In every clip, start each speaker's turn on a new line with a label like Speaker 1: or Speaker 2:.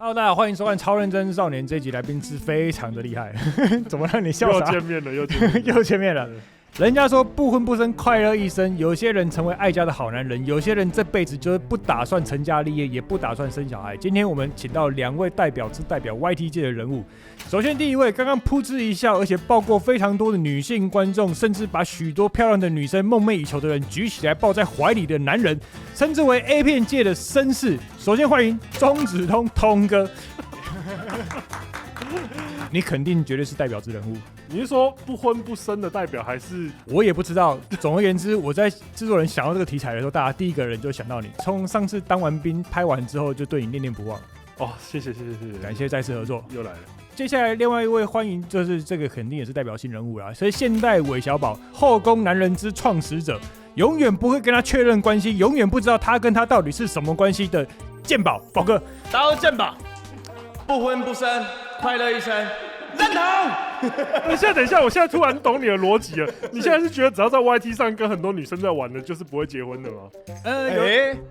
Speaker 1: Hello， 大家好，歡迎收看《超認真少年》這一集，來賓是非常的厲害，怎麼讓你笑啥？
Speaker 2: 又見面了，
Speaker 1: 又見面了。人家說不婚不生，快樂一生。有些人成為愛家的好男人，有些人這輩子就是不打算成家立業，也不打算生小孩。今天我們請到2位代表 YT 界的人物。首先第一位，剛剛噗嗤一笑，而且抱過非常多的女性觀眾，甚至把許多漂亮的女生夢寐以求的人舉起來抱在懷裡的男人，稱之為 A 片界的紳士。首先歡迎中指通通哥。你肯定絕對是代表之人物。
Speaker 2: 你是說不婚不生的代表，還是？
Speaker 1: 我也不知道。總而言之，我在制作人想到這個題材的時候，大家第一個人就想到你。從上次當完兵拍完之後，就對你念念不忘。
Speaker 2: 哦，謝謝，
Speaker 1: 感謝再次合作，
Speaker 2: 又來了。
Speaker 1: 接下來另外一位歡迎，就是這個肯定也是代表性人物啦，所以現代韋小寶，後宮男人之創始者，永遠不會跟他確認關係，永遠不知道他跟他到底是什麼關係的健寶寶哥。
Speaker 3: 大家好，健寶，不婚不生，快樂一生。認同。
Speaker 2: 等一下，我現在突然懂你的邏輯了。你现在是覺得只要在 YT 上跟很多女生在玩的，就是不會結婚的嗎？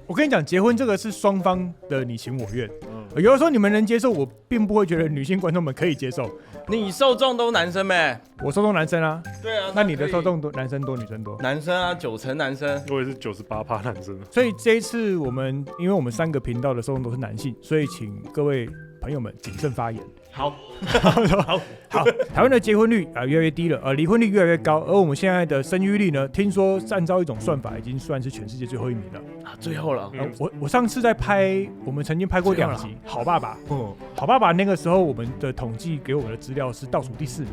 Speaker 1: 我跟你講，結婚這個是雙方的你情我願。有的時候你們能接受，我並不會覺得女性觀眾們可以接受。
Speaker 3: 你受眾都男生唄？
Speaker 1: 我受眾男生啊。
Speaker 3: 對啊。
Speaker 1: 那你的受眾多男生多女生多？
Speaker 3: 男生啊，90%男生。
Speaker 2: 我也是98%男生。
Speaker 1: 所以這一次因為我們3個頻道的受眾都是男性，所以請各位朋友們謹慎發言。
Speaker 3: 好，
Speaker 1: 台灣的結婚率越來越低了，離婚率越來越高，而我們現在的生育率呢，聽說按照一種算法，已經算是全世界最後1名了。
Speaker 3: 最後了。
Speaker 1: 我上次在拍，我們曾經拍過2集《好爸爸》。好爸爸那個時候我們的統計給我們的資料是倒數第4名。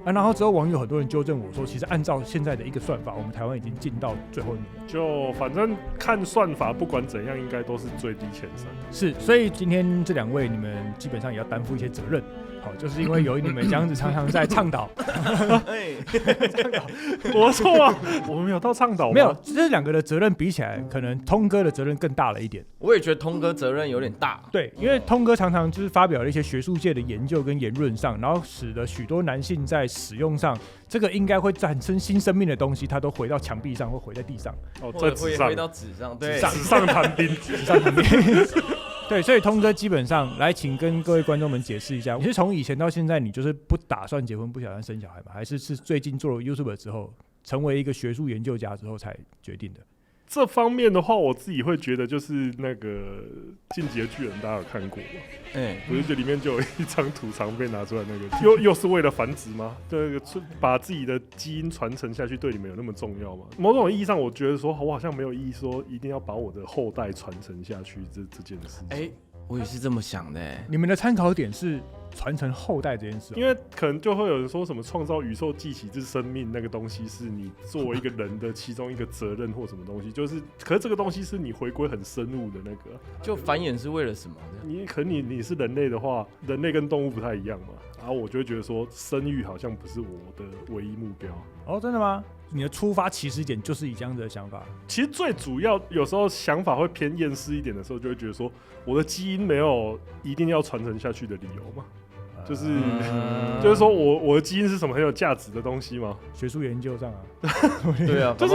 Speaker 1: 然後之後網友很多人糾正我說，其實按照現在的一個算法，我們台灣已經進到最後1名了。
Speaker 2: 就反正看算法，不管怎樣，應該都是最低前3。
Speaker 1: 是，所以今天這2位你們基本上也要擔負一些責任。好，就是因為有你們這樣子常常在倡導，
Speaker 2: 我錯啊，我沒有到倡導，
Speaker 1: 沒有，這2個的責任比起來，可能通哥的責任更大了一點。
Speaker 3: 我也覺得通哥責任有點大。
Speaker 1: 對，因為通哥常常就是發表了一些學術界的研究跟言論上，然後使得許多男性在使用上，這個應該會產生新生命的東西，它都回到牆壁上或回在地上，
Speaker 3: 在紙上，回到紙上，對，
Speaker 2: 紙上談兵，
Speaker 1: 紙上談兵。对，所以通哥基本上來，請跟各位觀眾們解釋一下，你是從以前到現在，你就是不打算結婚、不打算生小孩嗎？還是最近做了 YouTuber 之後，成為一個學術研究家之後才決定的？
Speaker 2: 這方面的話，我自己會覺得就是那個《進擊的巨人》，大家有看過嗎？我就覺得裡面就有一張圖常被拿出來，那個又是為了繁殖嗎？對，把自己的基因傳承下去，對你們有那麼重要嗎？某種意義上，我覺得說我好像沒有意義說一定要把我的後代傳承下去這件事情。
Speaker 3: 我也是這麼想的。
Speaker 1: 你們的參考點是傳承後代這件事，
Speaker 2: 因為可能就會有人說什麼創造宇宙繼起之生命那個東西是你作為一個人的其中一個責任或什麼東西，就是可是這個東西是你回歸很深入的那個，
Speaker 3: 就繁衍是為了什麼？
Speaker 2: 你是人類的話，人類跟動物不太一樣嘛，然後我就會覺得說生育好像不是我的唯一目標。
Speaker 1: 哦，真的嗎？你的出發起始點就是以這樣子的想法？其實
Speaker 2: 最主要有時候想法會偏厭世一點的時候，就會覺得說我的基因沒有一定要傳承下去的理由嘛。就是說我的基因是什麼很有價值的東西嗎？學術研究上啊，
Speaker 3: 對啊，就是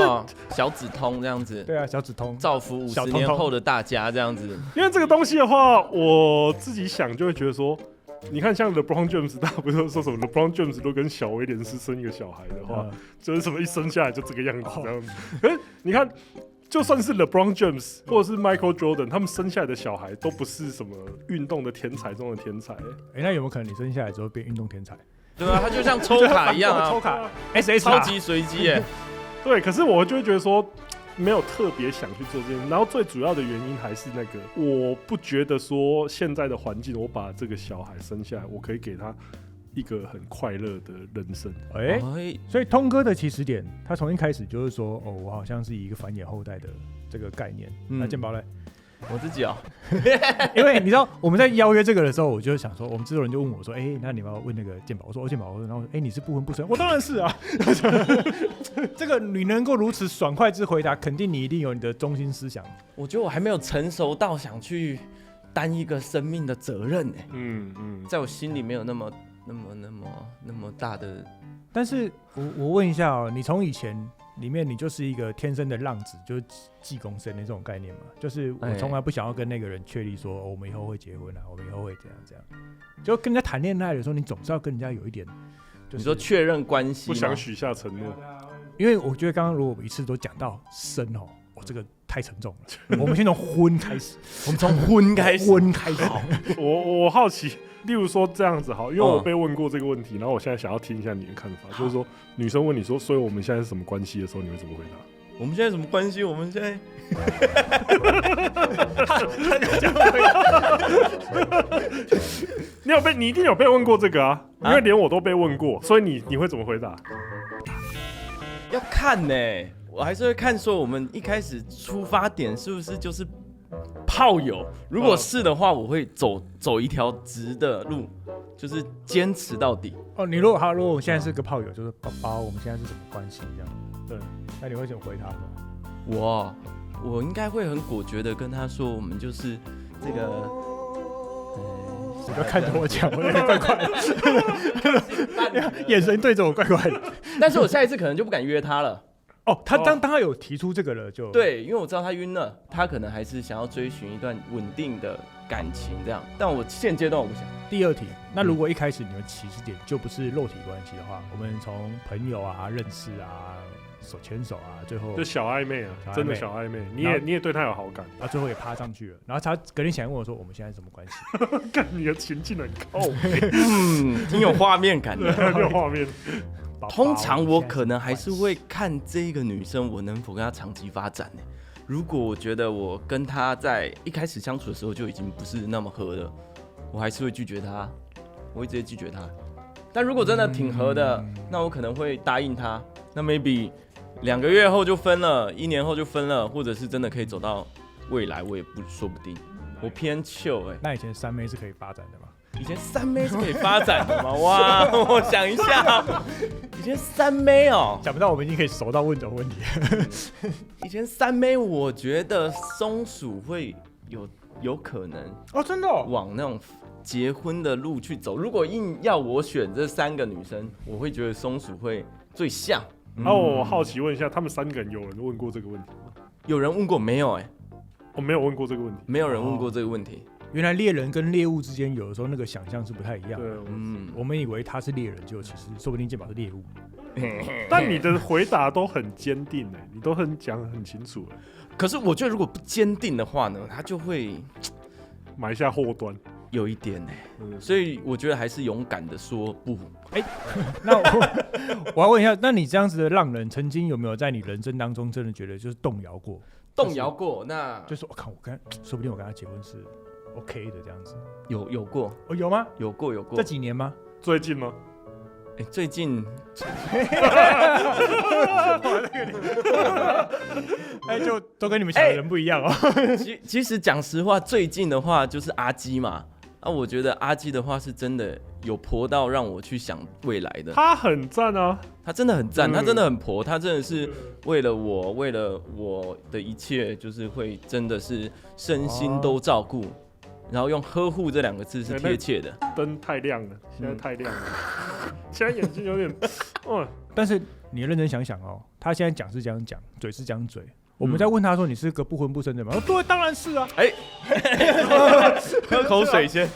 Speaker 3: 小指通這樣子。
Speaker 1: 對啊，小指通
Speaker 3: 造福50年後的大家這樣子。
Speaker 2: 因為這個東西的話，我自己想就會覺得說，你看像 LeBron James， 大家不是說什麼 LeBron James 都跟小威廉斯生一個小孩的話，就是什麼一生下來就這個樣子這樣子。可是你看。就算是 LeBron James 或者是 Michael Jordan， 他們生下來的小孩都不是什麼運動的天才中的天才。那有沒有可能你生下來之後變運動天才？
Speaker 3: 對啊，他就像抽卡一樣啊，
Speaker 1: 抽卡 SH
Speaker 3: 超級隨機耶。
Speaker 2: 对，可是我就會覺得說沒有特別想去做這件事。然後最主要的原因還是那個，我不覺得說現在的環境，我把這個小孩生下來，我可以給他一個很快樂的人生。所以通哥的起始點，他從一開始就是說，我好像是一個繁衍後代的這個概念。那健寶嘞？
Speaker 3: 我自己
Speaker 1: 因為你知道我們在邀約這個的時候，我就想說，我們制作人就問我說，那你要問那個健寶？我說健寶，然後你是不婚不生？我當然是啊。這個你能夠如此爽快之回答，肯定你一定有你的中心思想。
Speaker 3: 我覺得我還沒有成熟到想去擔一個生命的責任。在我心裡沒有那麼大的。
Speaker 1: 但是我問一下你從以前裡面，你就是一個天生的浪子，就是濟公生的這種概念嘛。就是我從來不想要跟那個人確立說，我們以後會結婚啊，我們以後會這樣。就跟人家談戀愛的時候，你總是要跟人家有一點，就是、
Speaker 3: 你說確認關係，
Speaker 2: 不想許下承諾。
Speaker 1: 因為我覺得剛剛如果我一次都講到生哦，我這個太沉重了。我們先從婚開始，我們從婚開始。
Speaker 2: 我好奇。例如說這樣子好，因為我被問過這個問題，然後我現在想要聽一下你的看法，就是說女生問你說，所以我們現在是什麼關係的時候，你會怎麼回答？
Speaker 3: 我們現在什麼關係？我們現在，
Speaker 2: 你一定有被問過這個啊，因為連我都被問過，所以你會怎麼回答？
Speaker 3: 要看呢，我還是會看說我們一開始出發點是不是就是炮友，如果是的話，我會走一條直的路，就是堅持到底。
Speaker 1: 哦，你如果我们现在是個炮友，就是寶寶，我們現在是什麼關係這樣？對，那你會怎麼回他呢？
Speaker 3: 我應該會很果決的跟他說，我們就是這個。
Speaker 1: 你不要看着我講，我有點怪怪的，眼神對着我怪怪的。
Speaker 3: 但是我下一次可能就不敢約他了。
Speaker 1: 哦，當他有提出這個了，就
Speaker 3: 對，因為我知道他暈了，他可能還是想要追尋一段穩定的感情這樣，但我現階段我不想。
Speaker 1: 第二題，那如果一開始你們起始點就不是肉體關係的話，我們從朋友啊、認識啊、手牽手啊，最後
Speaker 2: 就小曖昧啊，真的小曖昧，你也對他有好感，
Speaker 1: 然後最後也趴上去了，然後他隔天想問我說，我們現在是什麼關係？
Speaker 2: 看你的情境很靠北，
Speaker 3: 挺有畫面感的，
Speaker 2: 很有畫面。
Speaker 3: 通常我可能還是會看這個女生，我能否跟她長期發展呢？如果我覺得我跟她在一開始相處的時候就已經不是那麼合了，我還是會拒絕她，我會直接拒絕她。但如果真的挺合的，那我可能會答應她。那 maybe 2個月後就分了，1年後就分了，或者是真的可以走到未來，我也不說不定。我偏chill
Speaker 1: 那以前3妹是可以發展的嗎？
Speaker 3: 以前3妹是可以發展的嗎？哇，我想一下，以前3妹哦，
Speaker 1: 想不到我们已經可以熟到問這種問題。
Speaker 3: 以前3妹，我覺得松鼠會有可能
Speaker 1: 哦，真的
Speaker 3: 往那種結婚的路去走。如果硬要我選這3個女生，我會覺得松鼠會最像。
Speaker 2: 我好奇問一下，他們3個人有人問過這個問題嗎？
Speaker 3: 有人問過沒有？
Speaker 2: 我沒有問過這個問題，
Speaker 3: 沒有人問過這個問題。
Speaker 1: 原來獵人跟獵物之間有的時候那個想象是不太一樣的。
Speaker 2: 對，
Speaker 1: 我們以為他是獵人，就其實說不定健保是獵物。
Speaker 2: 但你的回答都很堅定你都講得很清楚
Speaker 3: 可是我覺得如果不堅定的話呢，他就會
Speaker 2: 埋下禍端。
Speaker 3: 有一點所以我覺得還是勇敢的說不。
Speaker 1: 那我要問一下，那你這樣子的浪人，曾經有沒有在你人生當中真的覺得就是動搖過？
Speaker 3: 動搖過，那
Speaker 1: 就是我看說不定我跟他結婚是 OK 的這樣子。
Speaker 3: 有過
Speaker 1: 有嗎？
Speaker 3: 有過。
Speaker 1: 這幾年嗎？
Speaker 2: 最近嗎？
Speaker 3: 最近，
Speaker 1: 就都跟你們想的人不一樣
Speaker 3: 其實講實話，最近的話就是阿基嘛。我覺得阿基的話是真的有婆到讓我去想未來的。
Speaker 2: 他很讚啊，
Speaker 3: 他真的很讚，他真的很婆，他真的是為了我的一切，就是會真的是身心都照顧。然後用呵護這2個字是貼切的。
Speaker 2: 燈太亮了，現在太亮了，現在眼睛有點，
Speaker 1: 但是你認真想想他現在講是這樣講，嘴是這樣嘴。我們在問他說：“你是個不婚不生的嗎？”對，當然是啊。喝口水先。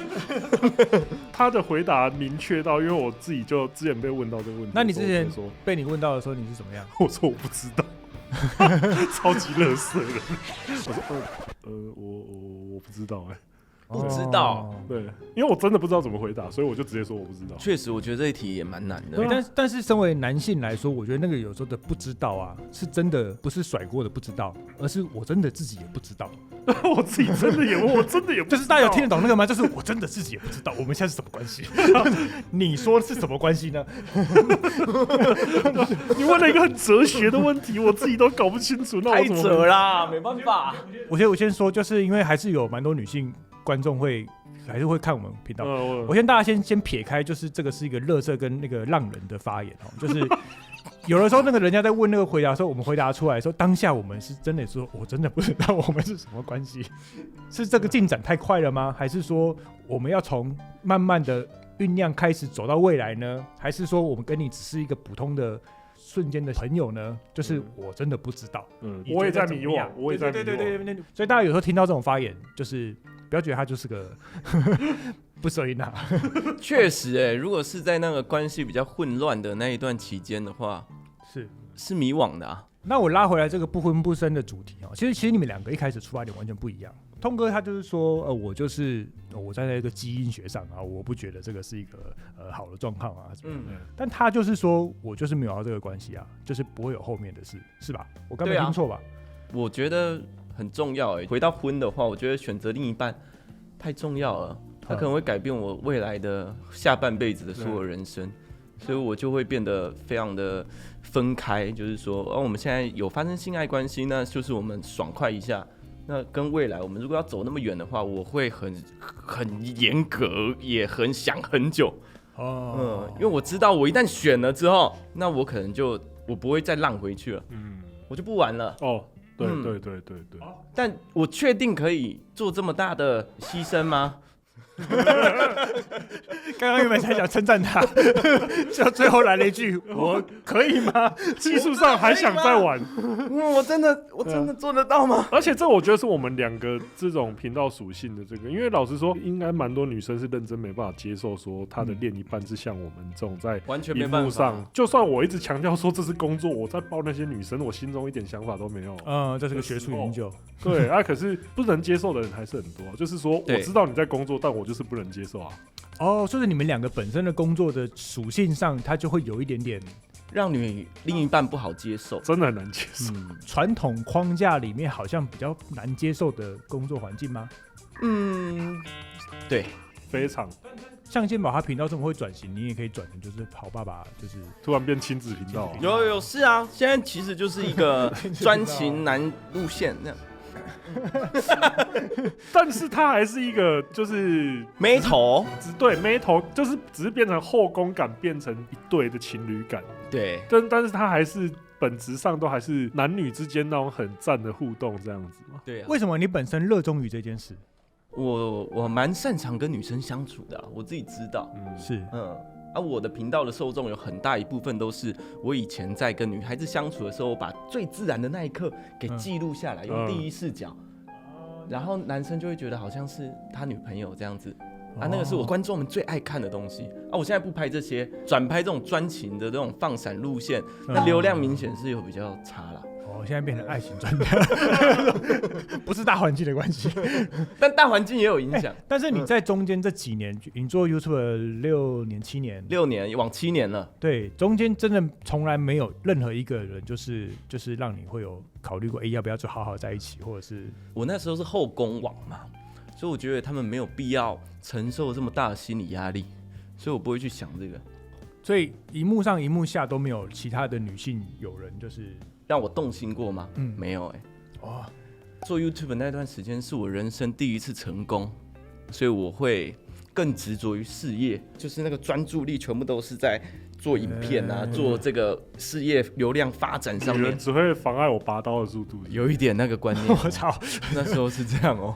Speaker 2: 他的回答明確到，因為我自己就之前被問到這個問題。
Speaker 1: 那你之前被你問到的時候，你是怎麼樣？
Speaker 2: 我說我不知道，超級垃圾人。我說我不知道
Speaker 3: 不知道，
Speaker 2: 對，因為我真的不知道怎麼回答，所以我就直接說我不知道。
Speaker 3: 確實，我覺得這一題也蠻難的。
Speaker 1: 但是身為男性來說，我覺得那個有時候的不知道啊，是真的不是甩鍋的不知道，而是我真的自己也不知道。
Speaker 2: 我自己真的也，我真的也不知道。
Speaker 1: 就是大家有聽得懂那個嗎？就是我真的自己也不知道，我們現在是什麼關係？你說是什麼關係呢？
Speaker 2: 你問了一個很哲學的問題，我自己都搞不清楚。那我怎麼？太
Speaker 3: 哲啦，沒辦法。
Speaker 1: 我先說，就是因為還是有蠻多女性觀眾還是會看我們頻道。我先大家先撇開，就是這個是一個垃圾跟那個浪人的發言就是有的時候那個人家在問那個回答的時候，我們回答出來的時候，當下我們是真的說，我真的不知道我們是什麼關係，是這個進展太快了嗎？還是說我們要從慢慢的醞釀開始走到未來呢？還是說我們跟你只是一個普通的瞬間的朋友呢，就是我真的不知道。
Speaker 2: 我也在迷惘，我也在迷惘。
Speaker 1: 对，所以大家有时候听到這種發言，就是不要覺得他就是個不收音啊。
Speaker 3: 確實如果是在那個關係比較混亂的那一段期間的話，是迷惘的啊。
Speaker 1: 那我拉回來這個不婚不生的主題其實你們兩個一開始出發點完全不一樣。通哥他就是說，我就是我在那個基因學上啊，我不覺得這個是一個好的狀況啊什麼的。但他就是說我就是沒有要這個關係啊，就是不會有後面的事，是吧？我剛沒聽錯吧？
Speaker 3: 我覺得很重要回到婚的話，我覺得選擇另一半太重要了，他可能會改變我未來的下半輩子的所有人生。所以我就會變得非常的分開，就是說，我們現在有發生性愛關係，那就是我們爽快一下。那跟未來我們如果要走那麼遠的話，我會很嚴格，也很想很久。因為我知道我一旦選了之後，那我可能我不会再浪回去了。我就不玩了。
Speaker 2: 对。
Speaker 1: 但
Speaker 3: 我確定可以做這麼大的犧牲嗎？
Speaker 1: 剛剛原本才想稱讚他，就最後來了一句：“我可以嗎？”
Speaker 2: 技術上還想再玩。
Speaker 3: 我真的做得到嗎？
Speaker 2: 而且這我覺得是我們兩個這種頻道屬性的這個，因為老實說，應該蠻多女生是認真沒辦法接受說她的另一半是像我們這種在
Speaker 3: 完全沒辦法。
Speaker 2: 就算我一直強調說這是工作，我在抱那些女生，我心中一點想法都沒有。
Speaker 1: 這是個學術研究。
Speaker 2: 對可是不能接受的人還是很多。就是說，我知道你在工作，但我就是不能接受啊。
Speaker 1: 所以你們兩個本身的工作的屬性上，它就會有一點點
Speaker 3: 讓你另一半不好接受，
Speaker 2: 真的很難接受。
Speaker 1: 傳統框架裡面好像比較難接受的工作環境嗎？
Speaker 3: 對，
Speaker 2: 非常。
Speaker 1: 像健寶他頻道這麼會轉型，你也可以轉成就是好爸爸，就是
Speaker 2: 突然變親子頻道。
Speaker 3: 有是啊，現在其實就是一個專情男路線那樣。
Speaker 2: 但是他還是一個就是
Speaker 3: 妹頭，
Speaker 2: 對，妹頭就是只是變成後宮感，變成一對的情侶感。
Speaker 3: 對，
Speaker 2: 但是他還是本質上都还是男女之間那種很讚的互動這樣子嘛。
Speaker 3: 對啊。
Speaker 1: 為什麼你本身熱衷於這件事？
Speaker 3: 我蠻擅長跟女生相處的我自己知道。我的頻道的受眾有很大一部分都是我以前在跟女孩子相處的時候，我把最自然的那一刻給記錄下來，用第一視角，然後男生就會覺得好像是他女朋友這樣子。那個是我觀眾們最愛看的東西我現在不拍這些，轉拍這種專情的這種放閃路線，那流量明顯是有比較差啦。
Speaker 1: 現在變成愛情專家，不是大環境的關係，
Speaker 3: 但大環境也有影響。
Speaker 1: 但是你在中間這幾年，你做 YouTube 6年7年，6
Speaker 3: 年往7年了。对，
Speaker 1: 中間真的從來沒有任何一個人就是讓你會有考慮過，要不要就好好在一起，或者是
Speaker 3: 我那時候是後宮網嘛，所以我覺得他們沒有必要承受這麼大的心理壓力，所以我不會去想這個。
Speaker 1: 所以熒幕上熒幕下都沒有其他的女性友人就是
Speaker 3: 讓我動心過嗎？沒有做 YouTube 那段時間是我人生第一次成功，所以我會更執着於事業，就是那個專注力全部都是在做影片做這個事業流量發展上面。
Speaker 2: 女人只會妨礙我拔刀的速度，
Speaker 3: 有一點那個觀念。
Speaker 1: 我操，
Speaker 3: 那時候是這樣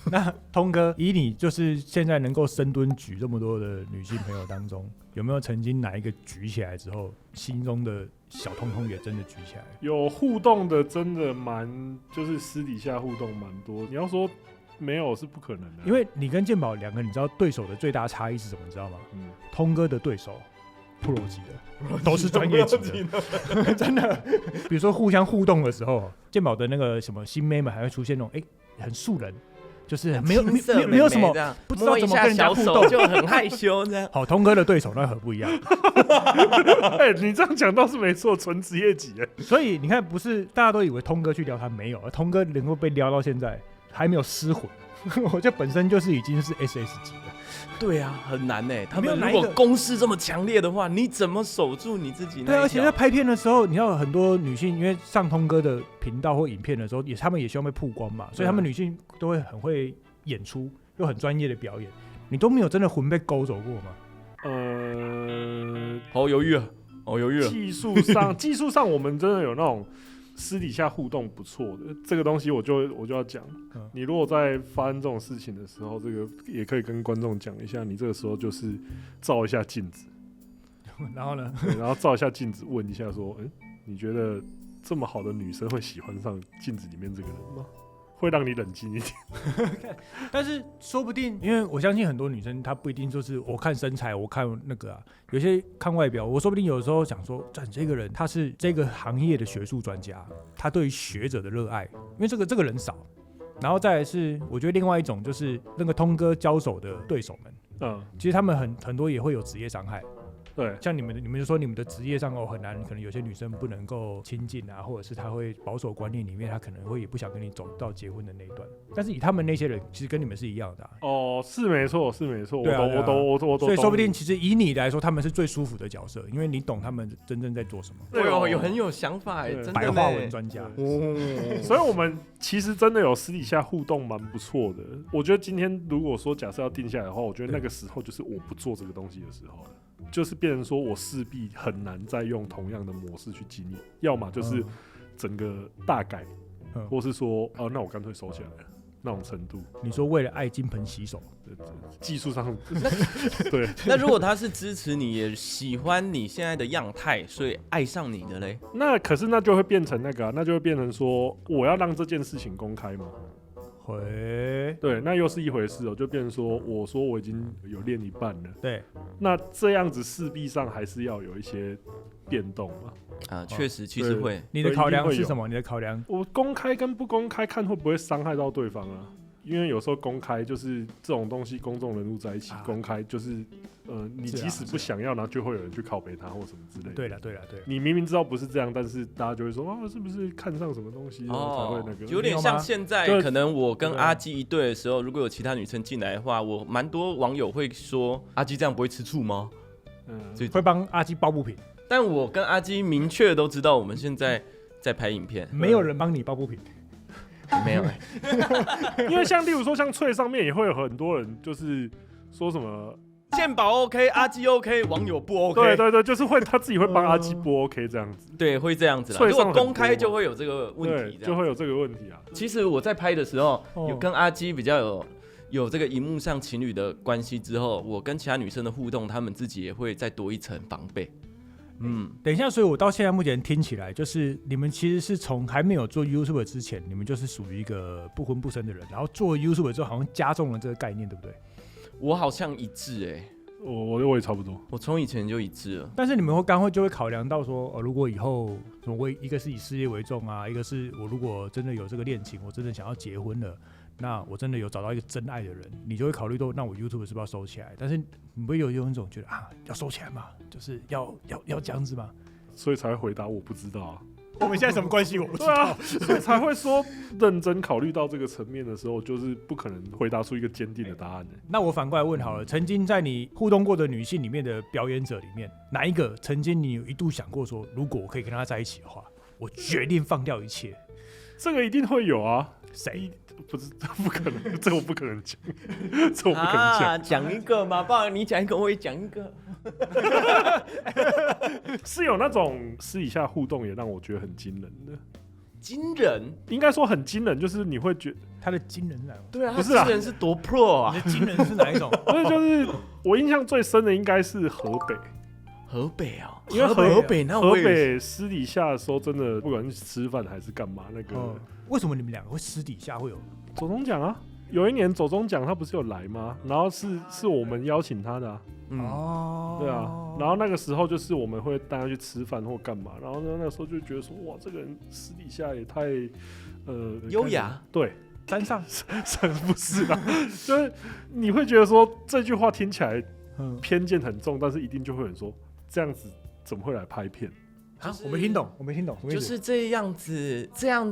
Speaker 1: 那通哥，以你就是現在能夠深蹲舉這麼多的女性朋友當中，有沒有曾經哪一個舉起來之後，心中的小通通也真的舉起來？
Speaker 2: 有互動的，真的就是私底下互動蠻多。你要說沒有是不可能的，
Speaker 1: 因為你跟健寶兩個，你知道對手的最大差異是什麼？你知道嗎？通哥的对手，Pro 級的，都是專業級的，真的。比如說互相互動的時候，健寶的那個什麼新妹們還會出現那種很素人。就是沒有什麼不知道怎麼跟人家互動，
Speaker 3: 就很害羞這樣。
Speaker 1: 好，通哥的對手那很不一樣。
Speaker 2: 你這樣講倒是沒錯，純職業級。
Speaker 1: 所以你看，不是大家都以為通哥去撩他沒有，而通哥能夠被撩到現在還沒有失魂，我覺得本身就是已經是 SS 級的。
Speaker 3: 对啊，很難他們如果攻勢這麼強烈的話，你怎麼守住你自己？
Speaker 1: 對，而且在拍片的時候，你要有很多女性，因為上通哥的頻道或影片的時候，他們也希望被曝光嘛，所以他們女性都會很會演出，又很專業的表演。你都沒有真的魂被勾走過嗎？
Speaker 3: 好猶豫啊，好猶豫啊。
Speaker 2: 技術上，我們真的有那種私底下互動不錯的這個東西，我就要講。你如果在發生這種事情的時候，這個也可以跟觀眾講一下。你這個時候就是照一下鏡子，
Speaker 1: 然後呢？
Speaker 2: 對，然後照一下鏡子，問一下說，你覺得這麼好的女生會喜歡上鏡子裡面這個人嗎？會讓你冷靜一點。
Speaker 1: 但是說不定，因為我相信很多女生她不一定就是我看身材，我看那個啊，有些看外表。我說不定有時候想說，这個人他是這個行業的學術專家，他對於學者的熱愛，因為這個人少。然後再來是，我覺得另外一種就是那個通哥交手的對手們，其實他們很多也會有職業傷害。对，像你们就說你們的職業上很難，可能有些女生不能夠親近啊，或者是她會保守觀念裡面，她可能會也不想跟你走到結婚的那一段。但是以他們那些人，其實跟你們是一樣的啊。哦，是沒錯，是沒錯。對啊，我懂。所以說不定其實以你來說，他們是最舒服的角色，因為你懂他們真正在做什麼。
Speaker 3: 对哦，有很有想法哎，真的
Speaker 1: 白話文專家。
Speaker 2: 所以我們其實真的有私底下互動蠻不錯的。我覺得今天如果說假設要定下來的話，我覺得那個時候就是我不做這個東西的時候了。就是變成說我勢必很難再用同樣的模式去經營，要麼就是整個大改，或是說那我乾脆收起來了那種程度。
Speaker 1: 你說為了愛金盆洗手，
Speaker 2: 技術上對。
Speaker 3: 那如果他是支持你，也喜歡你現在的樣態，所以愛上你的嘞？
Speaker 2: 那可是那就會變成那個，那就會變成說我要讓這件事情公開嘛。對，那又是一回事哦，就變成說，我說我已經有練一半了，
Speaker 1: 對，
Speaker 2: 那這樣子勢必上還是要有一些變動嘛。
Speaker 3: 啊，確實，其實會。
Speaker 1: 你的考量是什麼？你的考量？
Speaker 2: 我公開跟不公開，看會不會傷害到對方啊？因為有時候公開就是這種東西，公眾人物在一起公開就是你即使不想要，然後就會有人去靠北他或什麼之類的。對了。你明明知道不是這樣，但是大家就會說是不是看上什麼東西，才會那個。
Speaker 3: 有點像現在，可能我跟阿基一對的時候，如果有其他女生進來的話，我蠻多網友會說阿基這樣不會吃醋嗎？
Speaker 1: 會幫阿基抱不平。
Speaker 3: 但我跟阿基明確都知道，我們現在在拍影片，
Speaker 1: 沒有人幫你抱不平。
Speaker 3: 沒有
Speaker 2: 因為像例如說像脆上面也會有很多人就是說什麼
Speaker 3: 健保 OK 阿基 OK 網友不 OK，
Speaker 2: 對，就是会他自己会幫阿基不 OK 這樣子，
Speaker 3: 對，會這樣子啦。如果公開就會有這個問題，
Speaker 2: 就會有這個問題啊。
Speaker 3: 其實我在拍的時候有跟阿基比較有這個熒幕上情侶的關係之後，我跟其他女生的互動，他們自己也會再多一層防備。
Speaker 1: 等一下，所以我到現在目前聽起來，就是你們其實是從還沒有做 YouTuber 之前，你們就是屬於一個不婚不生的人，然後做 YouTuber 之後，好像加重了這個概念，對不对？
Speaker 3: 我好像一致
Speaker 2: 我也差不多，
Speaker 3: 我從以前就一致了。
Speaker 1: 但是你們就會考量到說，如果以後一個是以事業為重啊，一個是我如果真的有這個戀情，我真的想要結婚了。那我真的有找到一個真愛的人，你就會考慮到，那我 YouTube 是不是要收起來？但是你不會有一種覺得要收起來嘛，就是要這樣子嘛，
Speaker 2: 所以才會回答我不知道啊。
Speaker 1: 我們現在什麼關係我不知道，
Speaker 2: 所以才會說認真考慮到這個層面的時候，就是不可能回答出一個堅定的答案。
Speaker 1: 那我反過來問好了，曾經在你互動過的女性裡面的表演者裡面，哪一個曾經你有一度想過說，如果我可以跟她在一起的話，我決定放掉一切？
Speaker 2: 這個一定會有啊，
Speaker 1: 誰？
Speaker 2: 不可能，這我不可能講，這我不可能講。
Speaker 3: 講一個嘛，不然你講一個，我也講一個。
Speaker 2: 是有那種私底下互動，也讓我覺得很驚人的。
Speaker 3: 驚人？應
Speaker 2: 該說很驚人，就是你會覺得
Speaker 1: 他的驚人是哪種？
Speaker 3: 對啊，不是驚人是多 pro 啊？
Speaker 1: 你的驚人是哪一種？
Speaker 2: 就是我印象最深的應該是河北。
Speaker 3: 河北啊，
Speaker 2: 因為
Speaker 3: 河北
Speaker 2: 私底下的時候，真的不管是吃飯還是幹嘛，那個
Speaker 1: 為什麼你們兩個會私底下會有
Speaker 2: 走鐘獎啊？有一年走鐘獎他不是有來嗎？然後是我們邀請他的啊。對啊，然後那個時候就是我們會帶他去吃飯或幹嘛，然後那個時候就覺得說，哇，這個人私底下也太
Speaker 3: 優雅。
Speaker 2: 對，
Speaker 1: 山上
Speaker 2: 不是啦，就是你會覺得說這句話聽起來偏見很重，但是一定就會有人說。這樣子怎麼會來拍片？
Speaker 1: 我沒聽懂，
Speaker 3: 就是這樣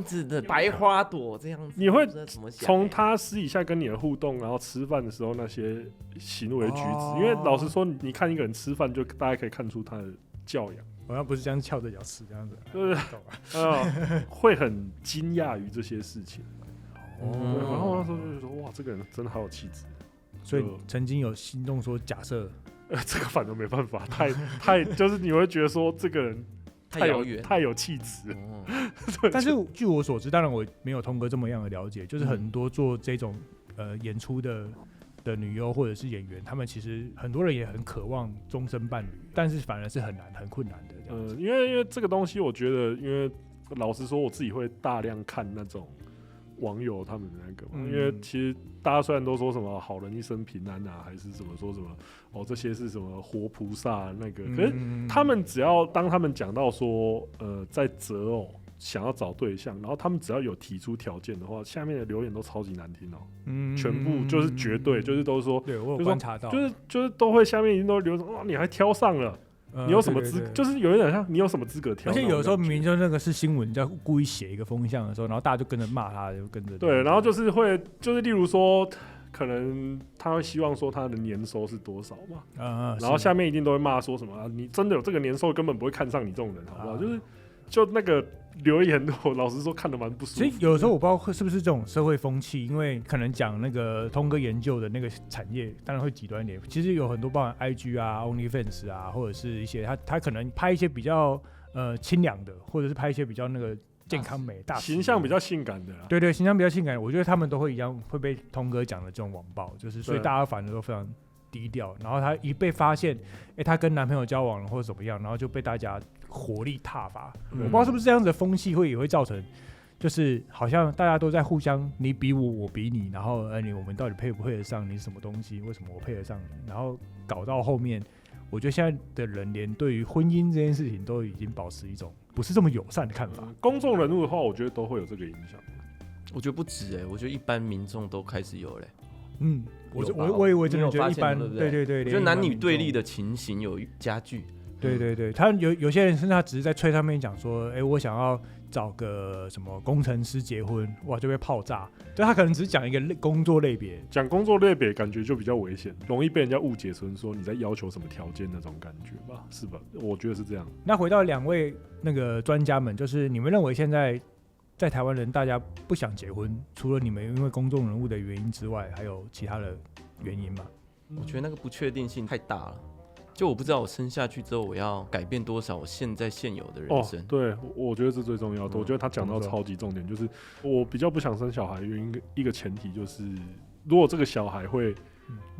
Speaker 3: 子的白花朵，這樣子。
Speaker 2: 你會從他私底下跟你的互動，然後吃飯的時候那些行為舉止，因為老實說，你看一個人吃飯，就大家可以看出他的教養。
Speaker 1: 好像不是這樣翹着腳吃這樣子，
Speaker 2: 對，會很驚訝於這些事情。然後那時候就說，哇，這個人真的好有氣質。
Speaker 1: 所以曾經有心動說，假設。
Speaker 2: 這個反而沒辦法，太就是你會覺得說這個人太有氣質。
Speaker 1: 但是據我所知，當然我沒有通哥這麼樣的了解，就是很多做這種演出的的女優或者是演員，他們其實很多人也很渴望終身伴侶，但是反而是很難、很困難的這樣子。
Speaker 2: 因為這個東西，我覺得，因為老實說，我自己會大量看那種網友他們的那個嘛，因為其實大家虽然都說什麼好人一生平安啊，還是什麼說什麼哦這些是什麼活菩薩那個，可是他們只要當他們講到說在擇偶想要找對象，然後他們只要有提出條件的話，下面的留言都超級難聽哦，全部就是絕對就是都是說，
Speaker 1: 對我有觀察到，
Speaker 2: 就是都會下面已經都留說哇你還挑上了。你有什麼資？就是有一點像你有什麼資格挑？
Speaker 1: 而且有時候明明就那個是新聞，在故意寫一個风向的時候，然後大家就跟着罵他，就跟着
Speaker 2: 对，然後就是會就是例如說，可能他會希望說他的年收是多少嘛，然後下面一定都會罵說什麼、你真的有這個年收，根本不會看上你這種人，好不好？就那個留言，我老實說看得蠻不舒服。
Speaker 1: 其實有的時候我不知道是不是這種社會風氣，因為可能講那個通哥研究的那個產業，當然會極端一點。其實有很多包含 IG 啊、OnlyFans 啊，或者是一些他可能拍一些比較清涼的，或者是拍一些比較那個健康美、大
Speaker 2: 形象比較性感的啦。
Speaker 1: 对，形象比較性感的，我覺得他們都会一樣会被通哥講的這種網暴，就是所以大家反而都非常低調。然後他一被發現，他跟男朋友交往了或者怎麼樣，然後就被大家火力撻伐。我不知道是不是這樣子的風氣也會造成，就是好像大家都在互相你比我，我比你，然後我們到底配不配得上？你是什麼東西？為什麼我配得上你？然後搞到後面，我覺得現在的人連對於婚姻這件事情都已經保持一種不是這麼友善的看法。
Speaker 2: 公眾人物的話，我覺得都會有這個影響。
Speaker 3: 我覺得不止我覺得一般民眾都開始有
Speaker 1: 我以為真的覺得一般，對，
Speaker 3: 我覺得男女对立的情形有加劇。
Speaker 1: 对，他有些人甚至他只是在吹上面講說，我想要找個什麼工程師結婚，哇就被炮炸。就他可能只是講一個工作類別，
Speaker 2: 講工作類別感覺就比較危險，容易被人家誤解成說你在要求什麼條件那種感覺吧，是吧？我覺得是這樣。
Speaker 1: 那回到兩位那個專家們，就是你們認為現在在台灣人大家不想結婚，除了你們因為公眾人物的原因之外，還有其他的原因嗎？
Speaker 3: 我覺得那個不確定性太大了。就我不知道我生下去之後我要改变多少我现有的人生。
Speaker 2: 对，我觉得这最重要的。我觉得他講到超級重點，就是我比較不想生小孩的原因，一個前提就是，如果這個小孩會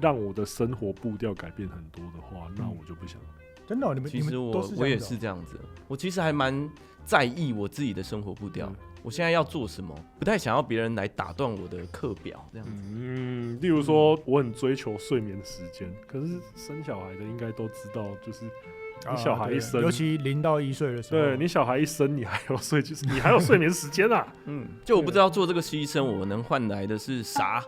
Speaker 2: 讓我的生活步調改變很多的話，那我就不想。
Speaker 1: 真的，
Speaker 3: 其實我也是這樣子，我其實還蠻在意我自己的生活步調。我現在要做什麼，不太想要別人來打斷我的課表這樣子。
Speaker 2: 例如說我很追求睡眠時間，可是生小孩的應該都知道，就是你小孩一生，
Speaker 1: 尤其0到1歲的時候，
Speaker 2: 對你小孩一生，你還有睡眠時間啊。
Speaker 3: 就我不知道做這個犧牲，我能換來的是啥？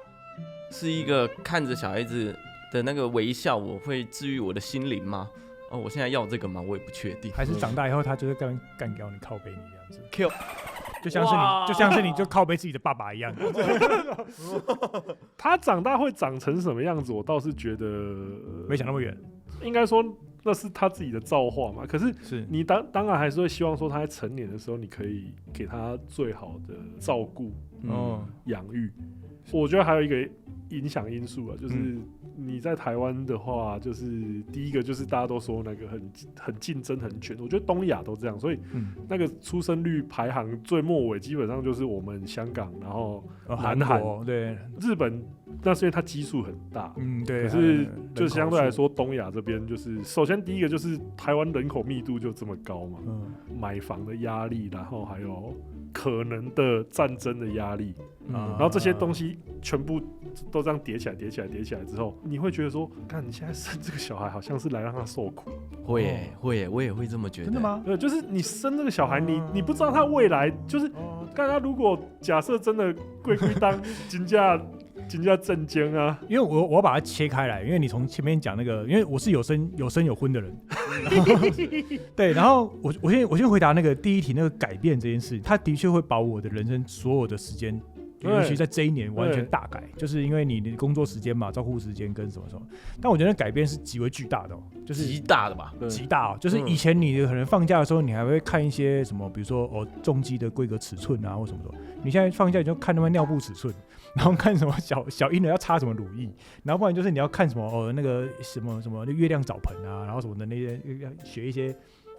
Speaker 3: 是一個看着小孩子的那個微笑，我會治癒我的心靈嗎？我現在要這個嗎？我也不確定。
Speaker 1: 還是長大以後，他就會幹掉你，靠北你這樣子。Q， 就像是你就靠北自己的爸爸一樣。
Speaker 2: 他長大會長成什麼樣子？我倒是覺得
Speaker 1: 沒想那麼遠。應
Speaker 2: 該說那是他自己的造化嘛。可是你當然還是會希望說他在成年的時候，你可以給他最好的照顧、養育。我覺得還有一個影響因素啊，就是你在台灣的話，就是第一個就是大家都說那個很競爭很卷，我覺得東亞都這樣，所以那個出生率排行最末尾基本上就是我們香港，然後南韓，對，日本，那是因為它基數很大，對，可是就相對來說東亞這邊就是首先第一個就是台灣人口密度就這麼高嘛，買房的壓力，然後還有可能的戰爭的壓力，然後這些東西全部都這樣疊起來之後，你會覺得說，看你現在生這個小孩好像是來讓他受苦。
Speaker 3: 會，我也會這麼覺得。
Speaker 1: 真的嗎？
Speaker 2: 對，就是你生這個小孩，你不知道他未來就是，看他如果假設真的歸當金價正經啊，
Speaker 1: 因為我要把它切開來，因為你從前面講那個，因為我是有生有婚的人，對，然後我先回答那個第一題那個改變這件事，他的確會把我的人生所有的時間。尤其在這一年完全大改，就是因為你的工作時間嘛，照顧時間跟什麼什麼。但我覺得改變是極為巨大的，就是
Speaker 3: 極大的吧，
Speaker 1: 極大。就是以前你可能放假的時候，你還會看一些什麼，比如說重機的規格尺寸啊，或什麼的。你現在放假你就看他們尿布尺寸，然後看什麼小嬰兒要擦什麼乳液，然後不然就是你要看什麼那個什麼月亮澡盆啊，然後什麼的那些要學一些。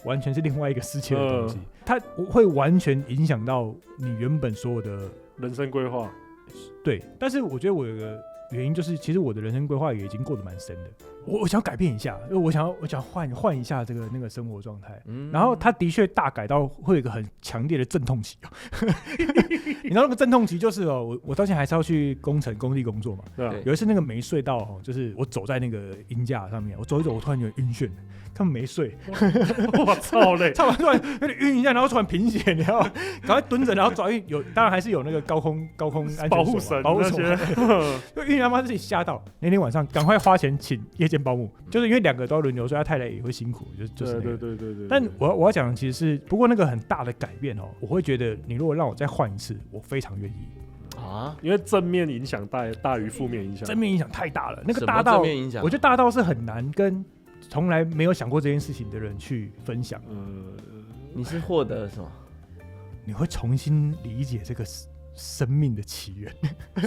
Speaker 1: 完全是另外一個世界的東西，它會完全影響到你原本所有的
Speaker 2: 人生規劃。
Speaker 1: 對，但是我覺得我有一個原因就是，其實我的人生規劃也已經過得蠻深的。我想要改變一下，因為我想換一下那個生活狀態。然後他的確大改到會有一個很強烈的陣痛期你知道那個陣痛期就是我到現在還是要去工地工作嘛。對。有一次那個沒睡到就是我走在那個鷹架上面，我走一走，我突然有點暈眩，他們沒睡，
Speaker 2: 我超累，
Speaker 1: 突然有點暈一下，然後突然貧血，你知道嗎？趕快蹲着，然後當然還是有那個高空安全
Speaker 2: 保護繩那些，
Speaker 1: 就暈他媽自己嚇到。那天晚上趕快花錢請夜間保姆，就是因為2個都要輪流，所以他太太也會辛苦，就是那個。對。但我要講的其實是，不過那個很大的改變我會覺得你如果讓我再換一次，我非常願意
Speaker 2: 啊，因為正面影響大於負面影響，
Speaker 1: 正面影響太大了，那個大到我覺得大到是很難跟從來沒有想過這件事情的人去分享。
Speaker 3: 你是獲得什麼？
Speaker 1: 你會重新理解這個生命的起源。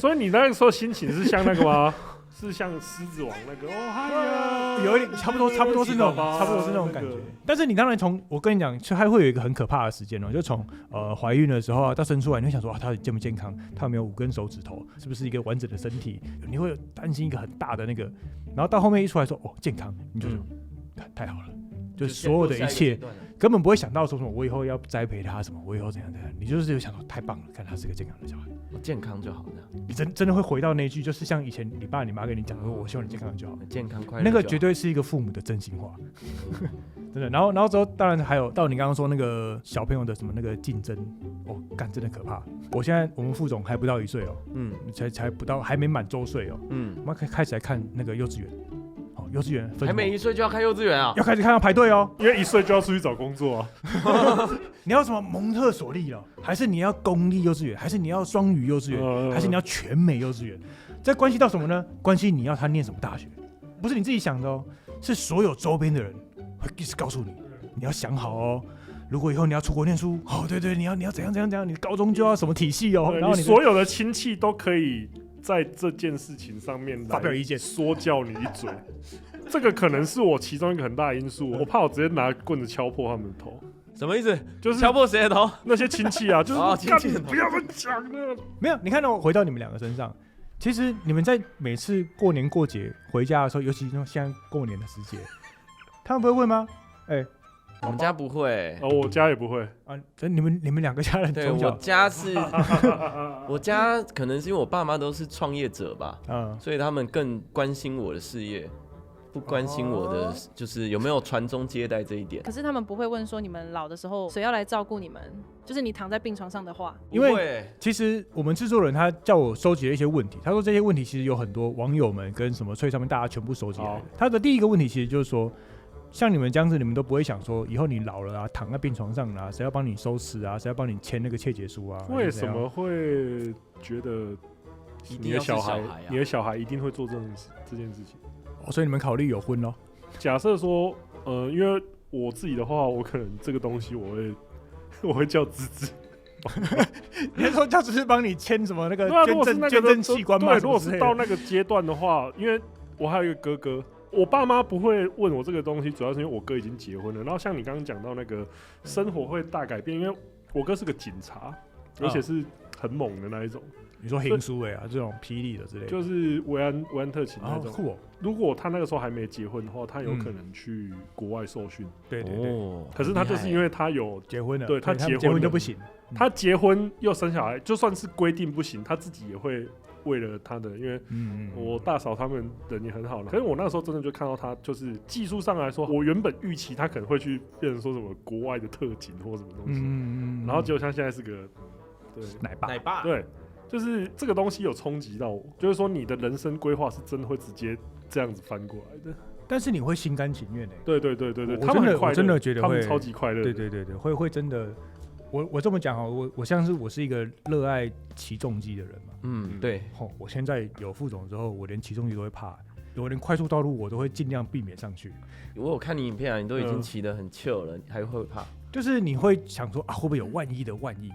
Speaker 2: 所以你那個時候心情是像那個嗎？是像獅子王那個
Speaker 1: 有一點差不多是那種感觉。但是你當然我跟你讲，就还会有一個很可怕的時間就從懷孕的時候到生出來，你會想說他健不健康，他有沒有5根手指頭，是不是一個完整的身體，你會擔心一個很大的那個，然後到後面一出來說健康，你就太好了。就是所有的一切根本不會想到說什麼我以後要栽培他什麼，我以後怎樣，你就是有想到太棒了，看他是個健康的小孩，
Speaker 3: 我健康就好了。
Speaker 1: 你真的會回到那句，就是像以前你爸你媽跟你講說，我希望你健康就好，
Speaker 3: 健康快樂，
Speaker 1: 那個絕對是一個父母的真心話，真的。然後之後當然還有到你剛剛說那個小朋友的什麼那個競爭，幹真的可怕。我們副總還不到1歲才不到，還沒滿周歲我們開始來看那個幼稚園。幼稚園
Speaker 3: 還沒1歲就要開幼稚園啊？
Speaker 1: 要開始看要排隊
Speaker 2: 因為1歲就要出去找工作
Speaker 1: 你要什麼蒙特梭利還是你要公立幼稚園，還是你要雙語幼稚園，還是你要全美幼稚園？這關係到什麼呢？關係你要他念什麼大學，不是你自己想的是所有周邊的人會一直告訴你，你要想好如果以後你要出國念書，對，你要怎樣，你高中就要什麼體系然後
Speaker 2: 你所有的親戚都可以在這件事情上面
Speaker 1: 發表意見，
Speaker 2: 說教你一嘴。這個可能是我其中一個很大的因素，我怕我直接拿棍子敲破他們的頭。
Speaker 3: 什麼意思？
Speaker 2: 就是
Speaker 3: 敲破誰的頭？
Speaker 2: 那些親戚啊，就是
Speaker 3: 親戚
Speaker 2: 不要再講了。
Speaker 1: 沒有，你看到回到你們2個身上，其實你們在每次過年過節回家的時候，尤其是現在過年的時節，他們不會問嗎？
Speaker 3: 我們家不會
Speaker 2: 我家也不會
Speaker 1: 啊。你們2個家人從小，
Speaker 3: 我家是，我家可能是因為我爸媽都是創業者吧，所以他們更關心我的事業，不關心我的就是有沒有傳宗接代這一點。
Speaker 4: 可是他們不會問說你們老的時候誰要來照顧你們，就是你躺在病床上的話。
Speaker 1: 因為其實我們製作人他叫我收集了一些問題，他說這些問題其實有很多網友們跟什麼脆上面大家全部收集來的。他的第一個問題其實就是說，像你們這樣子，你們都不會想說，以後你老了躺在病床上誰要幫你收拾誰要幫你簽那個切結書
Speaker 2: 為什麼會覺得你的小孩一定會做這件事情？
Speaker 1: 所以你們考慮有婚咯？
Speaker 2: 假設說，因為我自己的話，我可能這個東西我會叫芝芝。
Speaker 1: 你是說叫芝芝幫你簽什麼那個捐贈器官嗎？
Speaker 2: 對，如果是到那個階段的話，因為我還有一個哥哥。我爸媽不會問我這個東西，主要是因為我哥已經結婚了。然後像你剛剛講到那個生活會大改變，因為我哥是個警察，而且是很猛的那一種。
Speaker 1: 你說黑蘇偉這種霹靂的之類的，
Speaker 2: 就是維安特勤那種。如果他那個時候還沒結婚的話，他有可能去國外受訓。對。可是他就是因為他有
Speaker 1: 結婚了，
Speaker 2: 對，他結婚
Speaker 1: 就不行。
Speaker 2: 他結婚又生小孩，就算是規定不行，他自己也會。為了他的，因為我大嫂他們人也很好，可是我那時候真的就看到他，就是技術上來說，我原本預期他可能會去變成說什麼國外的特警或什麼東西，然後結果像現在是個對
Speaker 1: 奶爸，
Speaker 2: 對，就是這個東西有衝擊到我，就是說你的人生規劃是真的會直接這樣子翻過來的，
Speaker 1: 但是你會心甘情願
Speaker 2: 對，他們
Speaker 1: 我真的覺得會，
Speaker 2: 他們超級快樂，
Speaker 1: 對，會真的。我這麼講我像是我是一個熱愛騎重機的人嘛，
Speaker 3: 對，
Speaker 1: 我現在有副總之後，我連騎重機都會怕，我連快速道路我都會盡量避免上去。
Speaker 3: 我有看你影片你都已經騎得很 chill 了，你還會怕？
Speaker 1: 就是你會想說會不會有萬一的萬一，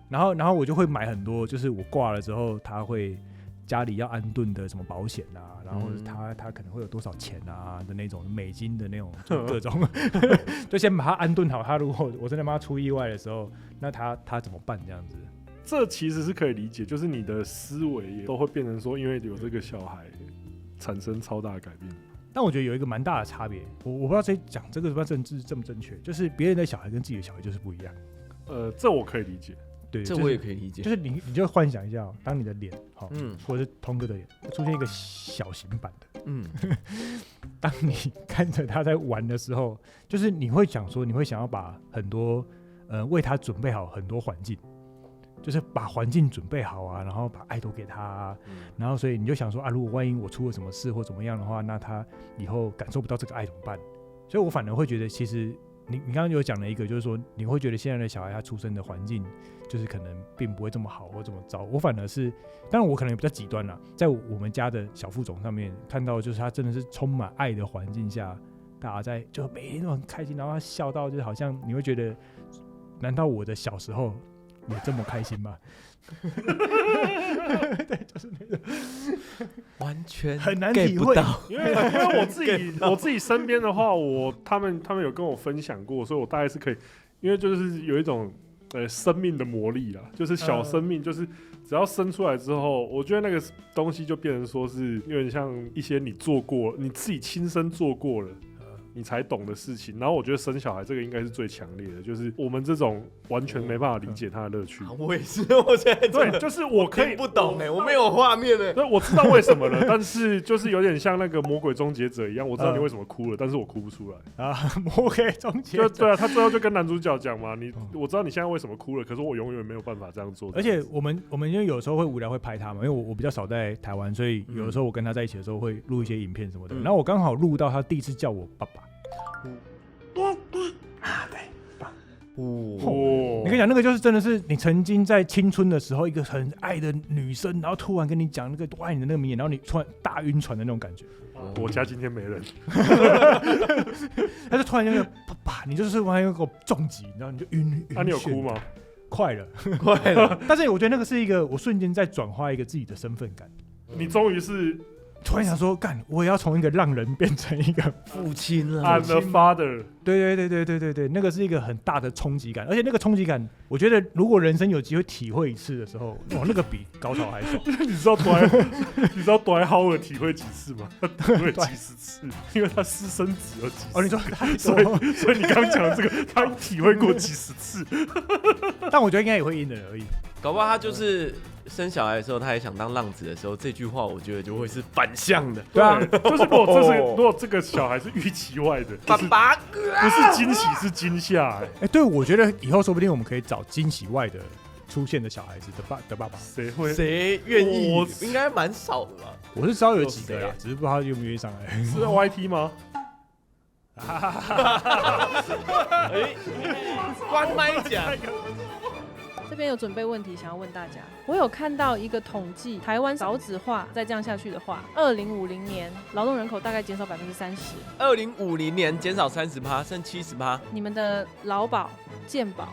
Speaker 1: 然後我就會買很多，就是我掛了之後他會家裡要安頓的什麼保險啊，然後他可能會有多少錢啊的那種美金的那種，就各種，就先把他安頓好。他如果我真的幫他出意外的時候，那他怎麼辦？這樣子，
Speaker 2: 這其實是可以理解，就是你的思維也都會變成說，因為有這個小孩產生超大的改變。
Speaker 1: 但我覺得有一個蠻大的差別，我不知道誰講這個政治正不正確，就是別人的小孩跟自己的小孩就是不一樣。
Speaker 2: 這我可以理解，
Speaker 3: 对，这我也可以理解。
Speaker 1: 就是你就幻想一下，当你的臉，或者是通哥的臉出現一個小型版的，當你看着他在玩的時候，就是你會想說，你會想要把很多為他準備好很多環境。就是把環境準備好啊，然後把愛都給他啊，然後所以你就想說啊，如果萬一我出了什麼事或怎麼樣的話，那他以後感受不到這個愛怎麼辦？所以我反而會覺得，其實你剛剛有講了一個，就是說你會覺得現在的小孩他出生的環境就是可能並不會這麼好或這麼糟。我反而是，當然我可能也比較極端啦，在我們家的小副總上面看到，就是他真的是充滿愛的環境下，大家在就每天都很開心，然後他笑到就是好像你會覺得，難道我的小時候也這麼開心嗎？對，就是那個
Speaker 3: 完全
Speaker 1: 很難體會，
Speaker 2: 因為我自己身邊的話，他們有跟我分享過，所以我大概是可以，因為就是有一種生命的魔力啦，就是小生命，就是只要生出來之後，我覺得那個東西就變成說是有點像一些你做過，你自己親身做過了。你才懂的事情，然後我覺得生小孩這個應該是最強烈的，就是我們這種完全沒辦法理解他的樂趣。
Speaker 3: 我也是，我現在
Speaker 2: 對，就是我可以
Speaker 3: 不懂我沒有畫面哎。
Speaker 2: 对，我知道為什麼了，但是就是有點像那個魔鬼終結者一樣，我知道你為什麼哭了，但是我哭不出來啊。
Speaker 1: 魔鬼終結者，
Speaker 2: 對啊，他最後就跟男主角講嘛，我知道你現在為什麼哭了，可是我永遠沒有辦法這樣做。
Speaker 1: 而且我們因為有時候會無聊會拍他嘛，因為我比較少在台灣，所以有的時候我跟他在一起的時候會錄一些影片什麼的，然後我剛好錄到他第一次叫我爸爸。對，爸。我跟你講，那個就是真的是你曾經在青春的時候，一個很愛的女生，然後突然跟你講那個多愛你的那個名言，然後你突然大暈船的那種感覺。
Speaker 2: 我家今天沒人，
Speaker 1: 他就突然那個爸爸，你就是完全給我重擊，然後你就暈。
Speaker 2: 那你有哭嗎？
Speaker 1: 快了。但是我覺得那個是一個我瞬間在轉化一個自己的身份感。
Speaker 2: 你終於是。
Speaker 1: 突然想說，幹，我也要從一個浪人變成一個
Speaker 3: 父親了。
Speaker 2: I'm the father。
Speaker 1: 對，那個是一一個很大的衝擊感，而且那個衝擊感，我覺得如果人生有機會體會一次的時候，哇，那個比高潮還爽。
Speaker 2: 你知道多埃豪爾體會幾次嗎？他體會幾十次，因為他私生子有幾次。
Speaker 1: 你說太
Speaker 2: 多，所以你剛講的這個，他體會過幾十次。
Speaker 1: 但我覺得應該也會因人而異，
Speaker 3: 搞不好他就是生小孩的時候，他也想當浪子的時候，這句話我覺得就會是反向的。
Speaker 2: 對啊，就是如果這個小孩是預期外的，
Speaker 3: 爸爸
Speaker 2: 不是驚喜是驚嚇。
Speaker 1: 對，我覺得以後說不定我們可以找驚喜外的出現的小孩子的爸爸。
Speaker 3: 誰願意？應該蠻少的吧。
Speaker 1: 我是知道有幾個啦，只是不知道他願不願意上來。
Speaker 2: 是 YT 嗎？
Speaker 3: 關麥講。
Speaker 4: 這邊有準備問題想要問大家，我有看到一個統計，台灣少子化再這樣下去的話，2050年勞動人口大概減少30%。
Speaker 3: 2050年減少30%，剩70%。
Speaker 4: 你們的勞保、健保，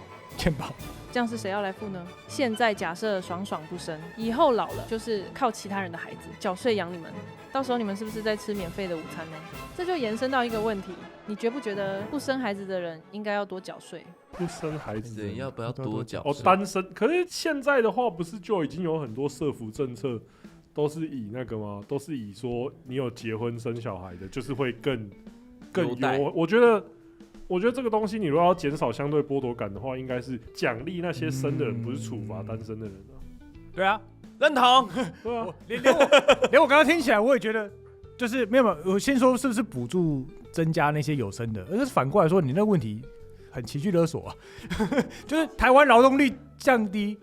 Speaker 4: 這樣是誰要來付呢？現在假設爽不生，以後老了就是靠其他人的孩子繳稅養你們，到時候你們是不是在吃免費的午餐呢？這就延伸到一個問題，你覺不覺得不生孩子的人應該要多繳稅？
Speaker 2: 不生孩子的人
Speaker 3: 要不要多繳稅？
Speaker 2: 單身。可是現在的話，不是就已經有很多社福政策都是以那個嗎？都是以說你有結婚生小孩的，就是會更優。我覺得這個東西，你如果要減少相對剝奪感的話，應該是獎勵那些生的人，不是處罰單身的人啊。
Speaker 1: 對啊，
Speaker 3: 認同。
Speaker 2: 對啊，
Speaker 1: 連我剛剛聽起來，我也覺得就是沒有。我先說是不是補助增加那些有生的，而是反過來說，你那個問題很情緒勒索啊。就是台灣勞動力降低，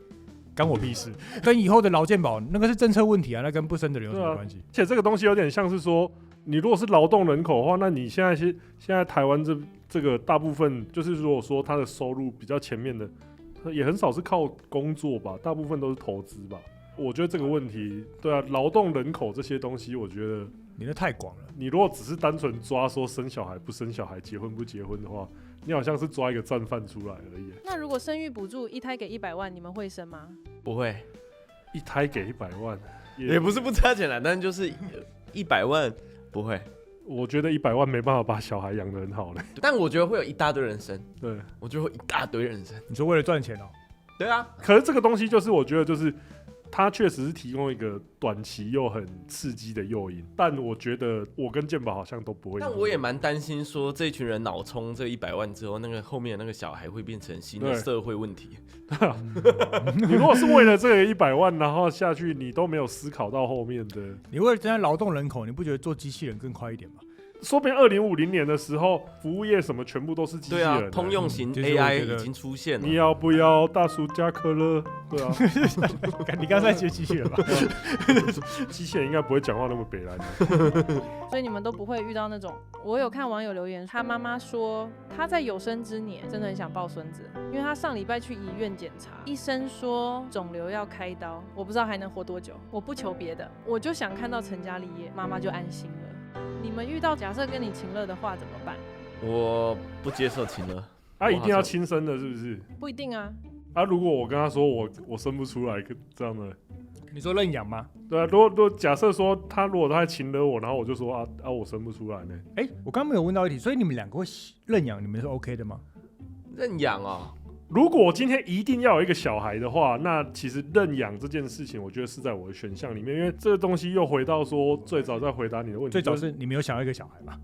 Speaker 1: 干我屁事。跟以後的勞健保那個是政策問題啊，那跟不生的人有什麼關係？
Speaker 2: 而且這個東西有點像是說，你如果是勞動人口的話，那你現在台灣這個大部分就是如果說他的收入比較前面的，也很少是靠工作吧，大部分都是投資吧。我覺得這個問題，对啊，勞動人口這些東西，我覺得
Speaker 1: 你的太廣了。
Speaker 2: 你如果只是單純抓說生小孩不生小孩、結婚不結婚的話，你好像是抓一個戰犯出來而已。
Speaker 4: 那如果生育補助一胎給100萬，你們會生嗎？
Speaker 3: 不會，
Speaker 2: 一胎給100萬，
Speaker 3: 也不是不差錢啦，但就是100萬不會。
Speaker 2: 我覺得100萬沒辦法把小孩養得很好嘞，
Speaker 3: 但我覺得會有一大堆人生。
Speaker 2: 對，
Speaker 3: 我覺得會一大堆人生。
Speaker 1: 你說為了賺錢哦？
Speaker 3: 對啊，
Speaker 2: 可是這個東西就是我覺得就是它確實是提供一個短期又很刺激的誘因，但我覺得我跟健寶好像都不會。
Speaker 3: 但我也蠻擔心說这一群人腦衝這100萬之後，那個後面的那個小孩會變成新的社會問題。
Speaker 2: 你如果是為了這個100萬然後下去，你都沒有思考到後面的，
Speaker 1: 你為了增加勞動人口，你不覺得做機器人更快一點嗎？
Speaker 2: 說不定2050年的時候，服務業什麼全部都是機器人。
Speaker 3: 對啊，通用型 AI 已經出現了。
Speaker 2: 你要不要大叔加可樂？對啊，
Speaker 1: 你剛才接機器人吧？
Speaker 2: 機器人應該不會講話那麼北爛。
Speaker 4: 所以你們都不會遇到那種。我有看網友留言，他媽媽說他在有生之年真的很想抱孫子，因為他上禮拜去醫院檢查，醫生說腫瘤要開刀，我不知道還能活多久。我不求別的，我就想看到成家立業，媽媽就安心了。你們遇到假設跟你情勒的話怎麼辦？
Speaker 3: 我不接受情勒。
Speaker 2: 一定要親生的，是不是？
Speaker 4: 不一定啊。
Speaker 2: 如果我跟他說我生不出來，這樣的，
Speaker 1: 你說認養嗎？
Speaker 2: 對啊，如果假設說如果他還情勒我，然後我就說我生不出來呢？
Speaker 1: 我剛剛沒有問到一題，所以你們兩個會認養，你們是 OK 的嗎？
Speaker 3: 認養啊。
Speaker 2: 如果我今天一定要有一個小孩的話，那其實認養這件事情，我覺得是在我的選項裡面，因為這個東西又回到說最早在回答你的問題，
Speaker 1: 最早是你沒有想要一個小孩嘛？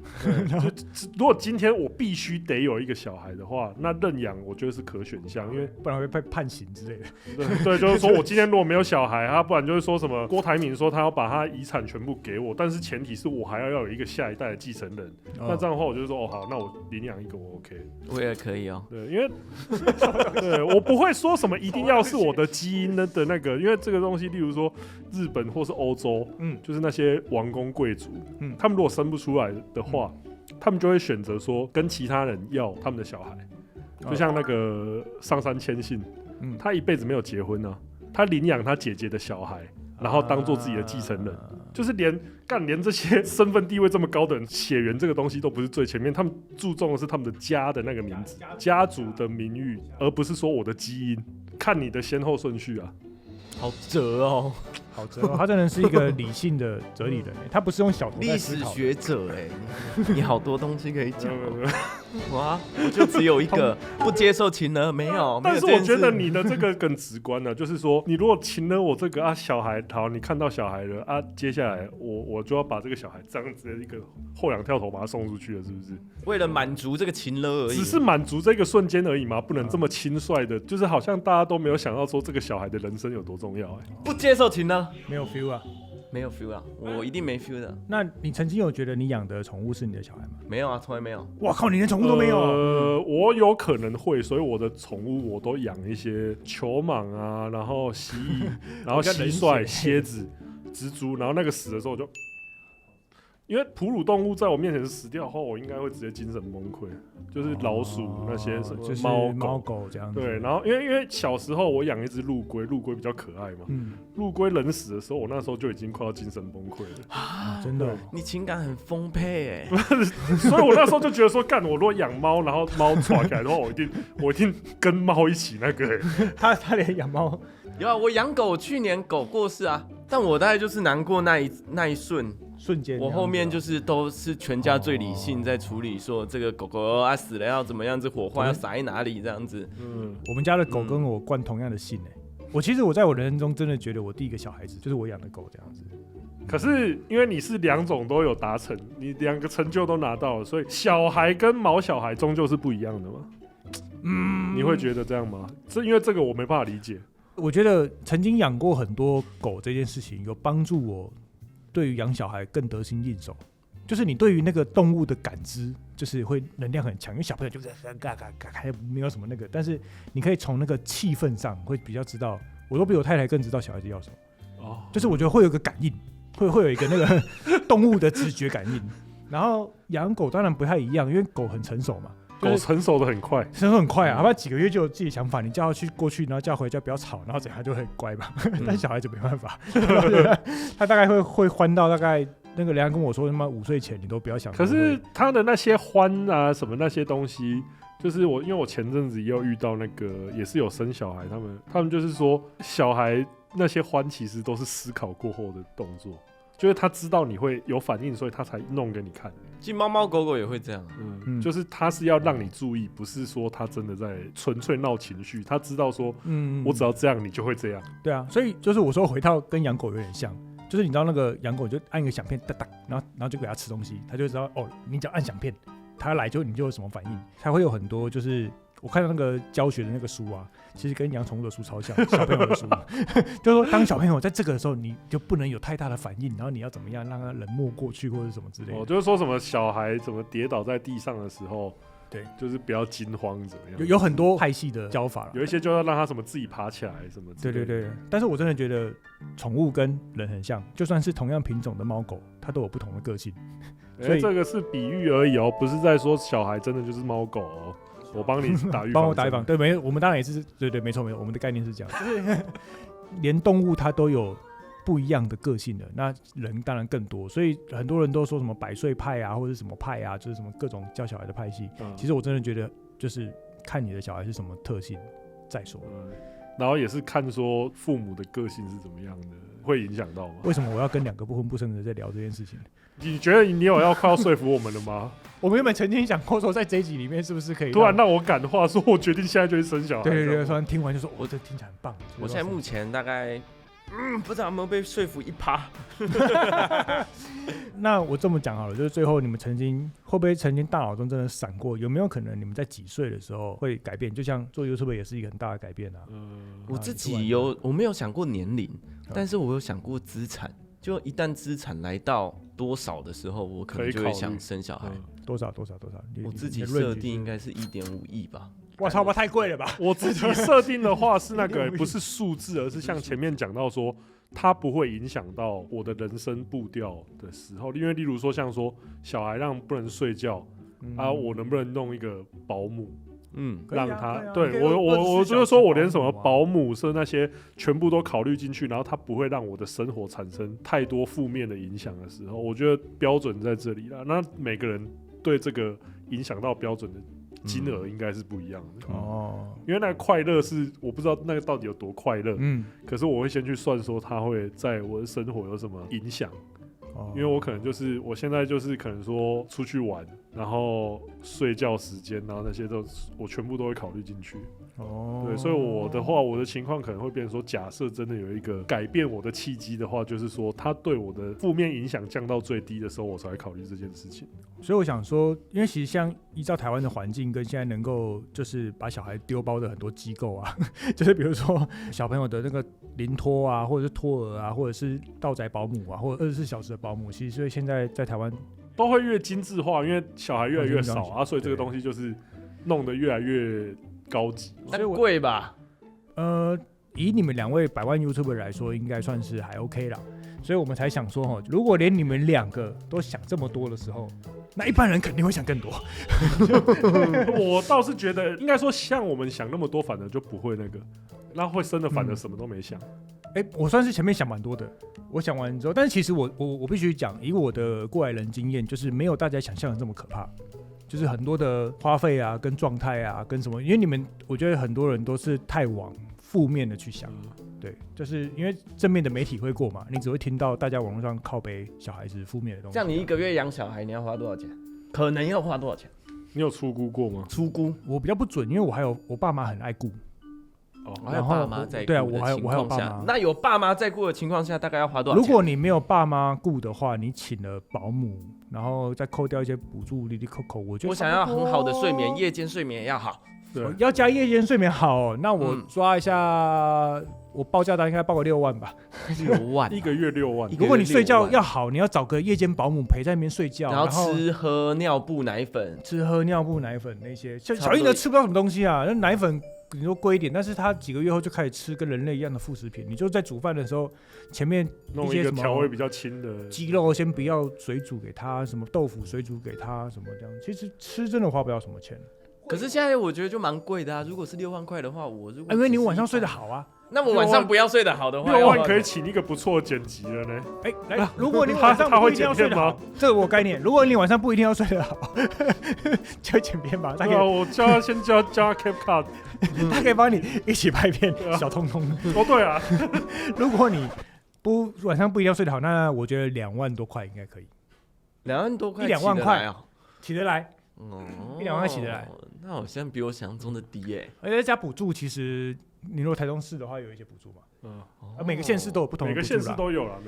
Speaker 2: 如果今天我必須得有一個小孩的話，那認養我覺得是可選項，因為
Speaker 1: 不然會被判刑之類的。
Speaker 2: 對，就是說我今天如果沒有小孩，不然就是說什麼郭台銘說他要把他遺產全部給我，但是前提是我還要有一個下一代的繼承人。那這樣的話，我就說好，那我領養一個我 OK，
Speaker 3: 我也可以哦。
Speaker 2: 對，因為对我不會說什麼一定要是我的基因的那個，因為這個東西，例如說日本或是歐洲，就是那些王公貴族，他們如果生不出來的話，他們就會選擇說跟其他人要他們的小孩，就像那個上杉謙信，他一輩子沒有結婚啊，他領養他姐姐的小孩，然後當做自己的繼承人，就是連這些身份地位這麼高的人，血緣這個東西都不是最前面，他們注重的是他們的家的那個名字，家族的名譽，而不是說我的基因，看你的先後順序啊。
Speaker 3: 好折哦，
Speaker 1: 好折哦，他真的是一个理性的哲理人，他不是用小头在思考。
Speaker 3: 歷史學者你好多東西可以講。哇，我就只有一個不接受情勒，沒有。
Speaker 2: 但是我覺得你的這個更直觀了，就是說，你如果情勒我這個小孩，好，你看到小孩了接下來我就要把這個小孩這樣子的一個後仰跳投把他送出去了，是不是？
Speaker 3: 為了滿足這個情勒而已，
Speaker 2: 只是滿足這個瞬間而已嗎？不能這麼輕率的，就是好像大家都沒有想到說這個小孩的人生有多重要。
Speaker 3: 不接受情勒，
Speaker 1: 沒有 feel 啊。
Speaker 3: 沒有 feel 啊，我一定沒 feel 的。
Speaker 1: 那你曾經有覺得你養的寵物是你的小孩嗎？
Speaker 3: 沒有啊，從來沒有。
Speaker 1: 哇靠，你連寵物都沒有？
Speaker 2: 我有可能會，所以我的寵物我都養一些球蟒啊，然後蜥蜴，然後蟋蟀、蠍子、蜘蛛，然後那個死的時候我就。因為哺乳動物在我面前死掉後，我應該會直接精神崩潰，就是老鼠那些，
Speaker 1: 就是貓狗這樣子。對，
Speaker 2: 然後因為小時候我養一隻陸龜，陸龜比較可愛嘛，陸龜人死的時候，我那時候就已經快要精神崩潰了
Speaker 1: 啊！真的，
Speaker 3: 你情感很豐沛哎，
Speaker 2: 所以我那時候就覺得說，幹，我如果養貓，然後貓抓起來的話，我一定跟貓一起那個。
Speaker 1: 他連養貓
Speaker 3: 有啊，我養狗，去年狗過世啊，但我大概就是難過那一瞬間，我後面就是都是全家最理性在處理，說這個狗狗死了要怎麼樣子，火化要撒在哪裡這樣子。
Speaker 1: 我們家的狗跟我冠同樣的姓其實我在我人生中真的覺得我第一個小孩子就是我養的狗這樣子。
Speaker 2: 可是因為你是兩種都有達成，你兩個成就都拿到了，所以小孩跟毛小孩終究是不一樣的嘛。你會覺得這樣嗎？因為這個我沒辦法理解。
Speaker 1: 我覺得曾經養過很多狗這件事情有幫助我對於養小孩更得心應手，就是你對於那個動物的感知，就是會能量很強，因為小朋友就是嘎嘎嘎，還沒有什麼那個，但是你可以從那個氣氛上會比較知道，我都比我太太更知道小孩子要什麼。就是我覺得會有一個感應，會有一個那個動物的直覺感應。然後養狗當然不太一樣，因為狗很成熟嘛。狗
Speaker 2: 成熟的很快，
Speaker 1: 成熟很快啊！他幾個月就有自己想法，你叫他去過去，然後叫他回家不要吵，然後怎樣就很乖嘛。但小孩就沒辦法，他大概會歡到大概那個人家跟我說，他媽5歲前你都不要想。
Speaker 2: 可是他的那些歡啊什麼那些東西，就是因為我前陣子也有遇到那個也是有生小孩，他們就是說小孩那些歡其實都是思考過後的動作。就是他知道你會有反應，所以他才弄給你看。
Speaker 3: 其實貓貓狗狗也會這樣，
Speaker 2: 就是他是要讓你注意，不是說他真的在純粹鬧情緒，他知道說，我只要這樣，你就會這樣。
Speaker 1: 对啊，所以就是我說回到跟養狗有點像，就是你知道那個養狗就按一個響片，噠噠，然後就給它吃東西，它就知道哦，你只要按響片，它來就你就有什麼反應，它會有很多就是我看到那個教學的那個書啊，其實跟養寵物的書超像，小朋友的書，就是說當小朋友在這個的時候，你就不能有太大的反應，然後你要怎麼樣讓他冷漠過去或者什麼之類的。
Speaker 2: 就是說什麼小孩怎麼跌倒在地上的時候，
Speaker 1: 对，
Speaker 2: 就是不要驚慌怎麼樣。
Speaker 1: 有很多派系的教法啦，
Speaker 2: 有一些就要讓他什麼自己爬起来什麼之類的。
Speaker 1: 对，但是我真的觉得寵物跟人很像，就算是同樣品種的猫狗，它都有不同的個性。所以
Speaker 2: 这個是比喻而已哦，不是在說小孩真的就是貓狗哦。我幫你打預防，幫我打預防。對，沒，我們當然也是，對，沒錯，我們的概念是這樣，就是連動物它都有不一樣的個性的，那人當然更多。所以很多人都說什麼百歲派啊，或者什麼派啊，就是什麼各種教小孩的派系。其實我真的覺得，就是看你的小孩是什麼特性再說。然後也是看說父母的個性是怎麼樣的，會影響到嗎？為
Speaker 1: 什麼我要跟2個不婚不生的人在聊這件事情？
Speaker 2: 你覺得你有要快要說服我們了嗎？
Speaker 1: 我們原本曾經想過說，在這一集裡面是不是可以
Speaker 2: 突然讓我感化，說我決定現在就去生小孩。
Speaker 1: 對，突然聽完就說，我這聽起來很棒。
Speaker 3: 我現在目前大概，不知道有沒有被說服1%。
Speaker 1: 那我這麼講好了，就是最後你們會不會曾經大腦中真的閃過，有沒有可能你們在幾歲的時候會改變？就像做 YouTube 也是一個很大的改變啊。
Speaker 3: 我自己我沒有想過年齡，但是我有想過資產。就一旦資產來到多少的時候，我可能就會想生小孩。多少？我自己設定應該是1.5億吧。
Speaker 1: 哇操，太貴了吧！
Speaker 2: 我自己設定的話是那個不是數字，而是像前面講到說，它不會影響到我的人生步調的時候。因為例如說像說小孩讓不能睡覺啊，我能不能弄一個保姆？讓他對我就是說我連什麼保姆是那些全部都考慮進去，然後他不會讓我的生活產生太多負面的影響的時候，我覺得標準在這裡啦。那每個人對這個影響到標準的金額應該是不一樣的因為那個快樂是我不知道那個到底有多快樂，可是我會先去算說它會在我的生活有什麼影響。因為我可能就是我現在就是可能說出去玩，然後睡覺時間，然後那些都我全部都會考慮進去。對，所以我的話，我的情況可能會變成說，假設真的有一個改變我的契機的話，就是說它對我的負面影響降到最低的時候，我才會考慮這件事情。
Speaker 1: 所以我想說，因為其實像依照台灣的環境跟現在能夠就是把小孩丟包的很多機構啊，就是比如說小朋友的那個臨托啊，或者是托兒啊，或者是到宅保姆啊，或者24小時的保姆，其實所以現在在台灣
Speaker 2: 都會越精緻化，因為小孩越來越少啊，所以這個東西就是弄得越來越高級。
Speaker 3: 那貴吧？
Speaker 1: 以你們2位百萬 YouTuber 來說，應該算是還 OK 啦。所以我們才想說，如果連你們2個都想這麼多的時候，那一般人肯定會想更多。
Speaker 2: 我倒是覺得，應該說像我們想那麼多，反而就不會那個，那會生的反而什麼都沒想。
Speaker 1: 我算是前面想蠻多的，我想完之後，但是其實我必須講，以我的過來人經驗，就是沒有大家想象的這麼可怕。就是很多的花費啊，跟狀態啊，跟什麼，因為你們，我覺得很多人都是太往負面的去想。對，就是因為正面的媒体會過嘛，你只會聽到大家網絡上靠北小孩子負面的東西。
Speaker 3: 像你1個月養小孩，你要花多少錢？可能要花多少錢？
Speaker 2: 你有初估過嗎？
Speaker 3: 初估
Speaker 1: 我比較不準，因為我爸媽很愛顧。
Speaker 3: 我還有爸媽在顧的情況下，
Speaker 1: 對啊，我還有爸媽。
Speaker 3: 那有爸媽在顧的情況下，大概要花多少錢？
Speaker 1: 如果你沒有爸媽顧的話，你請了保姆，然後再扣掉一些補助，哩哩扣扣，我覺得
Speaker 3: 我想要很好的睡眠，夜間睡眠也要好。
Speaker 1: 对，要加夜間睡眠好，那我抓一下，我報價單應該報個6萬吧
Speaker 3: ？6萬
Speaker 2: ，1個月6萬。
Speaker 1: 如果你睡覺要好，你要找個夜間保姆陪在那邊睡覺，
Speaker 3: 然後吃喝尿布奶粉，
Speaker 1: 那些，小嬰兒吃不到什麼東西啊，那奶粉。你說貴一點，但是他幾個月後就開始吃跟人類一樣的副食品。你就在煮飯的時候，前面
Speaker 2: 弄一個調味比較輕的
Speaker 1: 雞肉，先不要水煮給他，什麼豆腐水煮給他，什麼這樣。其實吃真的花不了什麼錢。
Speaker 3: 可是現在我覺得就蠻貴的啊。如果是6萬塊的話，
Speaker 1: 因為你晚上睡得好啊。
Speaker 3: 那我晚上不要睡得好的話
Speaker 2: ，6萬可以請一個不錯的剪輯了呢。
Speaker 1: 來，如果你晚上不一定要睡得好，這個我概念。如果你晚上不一定要睡得好，就剪片吧。
Speaker 2: 對啊，我叫他先教他 CapCut，他
Speaker 1: 可以幫你一起拍片，小通通。
Speaker 2: 哦，對啊，
Speaker 1: 如果你晚上不一定要睡得好，那我覺得2萬多塊應該可以。
Speaker 3: 2萬多塊
Speaker 1: ，1-2萬塊起得來。1-2萬塊起得來，
Speaker 3: 那好像比我想象中的低耶。
Speaker 1: 而且再加補助，其實你如果台中市的話，有一些補助嘛。每個縣市都有不同的補助啦。每個縣市都有啦，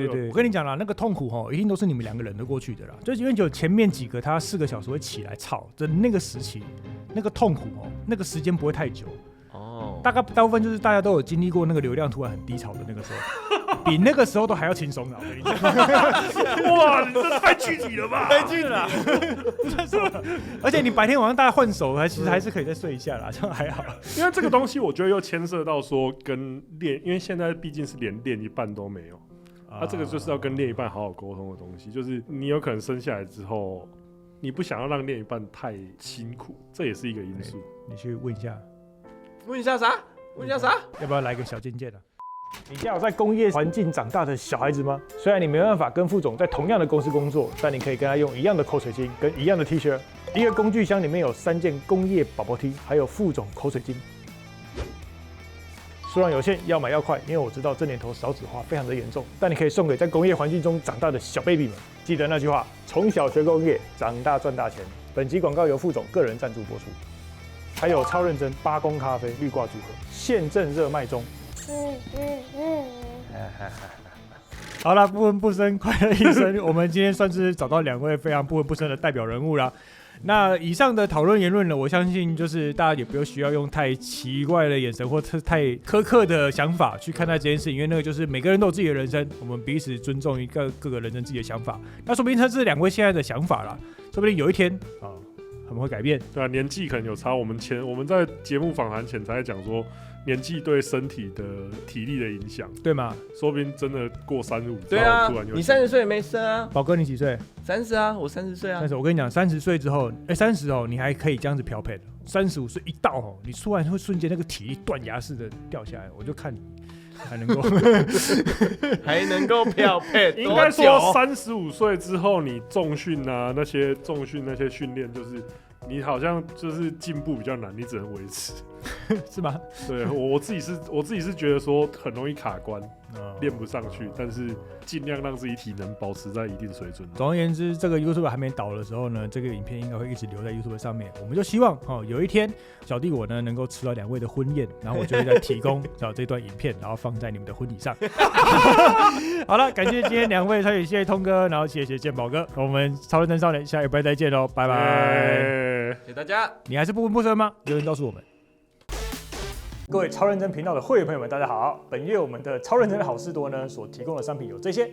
Speaker 1: 對，我跟你講啦，那個痛苦一定都是你們2個人的過去的啦。就是因為有前面幾個他4個小時會起來吵的那個時期，那個痛苦那個時間不會太久。大部分就是大家都有經歷過那個流量突然很低潮的那個時候，比那個時候都還要輕鬆的。我跟你講，
Speaker 2: 哇，你這太具體了吧？
Speaker 1: 太具體了，不算什麼。而且你白天晚上大家換手，其實還是可以再睡一下啦，這樣還好。
Speaker 2: 因為這個東西，我覺得又牽涉到說跟練，因為現在畢竟是連練一半都沒有，這個就是要跟練一半好好溝通的東西。就是你有可能生下來之後，你不想要讓練一半太辛苦，這也是一個因素。
Speaker 1: 你去問一下。
Speaker 3: 問一下啥？
Speaker 1: 要不要來個小健健啊？你家有在工業環境長大的小孩子嗎？雖然你沒辦法跟副總在同樣的公司工作，但你可以跟他用一樣的口水巾跟一樣的 T 恤。一個工具箱裡面有3件工業寶寶 T， 還有副總口水巾。數量有限，要買要快，因為我知道這年頭少子化非常的嚴重。但你可以送給在工業環境中長大的小 baby 們。記得那句話：從小學工業，長大賺大錢。本集廣告由副總個人贊助播出。還有超認真8公咖啡綠掛組合，現正熱賣中。好了，不聞不生，快樂一生。我們今天算是找到2位非常不聞不生的代表人物啦。那以上的討論言論呢，我相信就是大家也不需要用太奇怪的眼神或太苛刻的想法去看待這件事情，因為那個就是每個人都有自己的人生，我們彼此尊重各個人生自己的想法。那說不定他是2位現在的想法啦，說不定有一天啊。他們會改變，對啊，年紀可能有差。我們在節目訪談前才在講說，年紀對身體的體力的影響，對嗎？說不定真的過35，
Speaker 3: 對啊，你30歲也沒生啊？
Speaker 1: 寶哥你幾歲
Speaker 3: ？30啊，我30歲啊。
Speaker 1: 30，我跟你講，30歲之後，30你還可以這樣子調配的。35歲一到你突然會瞬間那個體力斷崖式的掉下來，我就看你還能
Speaker 3: 夠調配。
Speaker 2: 應該說35歲之後，你重訓啊那些訓練，就是你好像就是進步比較難，你只能維持，
Speaker 1: 是嗎？
Speaker 2: 對，我自己是覺得說很容易卡關，練不上去，但是盡量讓自己體能保持在一定水準。總而言之，這個 YouTube 還沒倒的時候呢，這個影片應該會一直留在 YouTube 上面。我們就希望有一天小弟我呢能夠吃到2位的婚宴，然後我就會再提供這段影片，然後放在你們的婚禮上。好了，感謝今天2位，謝謝通哥，然後謝謝健寶哥，我們超認真少年下禮拜再見嘍，拜拜。
Speaker 3: 謝謝大家。
Speaker 1: 你還是不聞不生嗎？留言告訴我們。各位超認真頻道的會員朋友們，大家好！本月我們的超認真的好事多呢，所提供的商品有這些。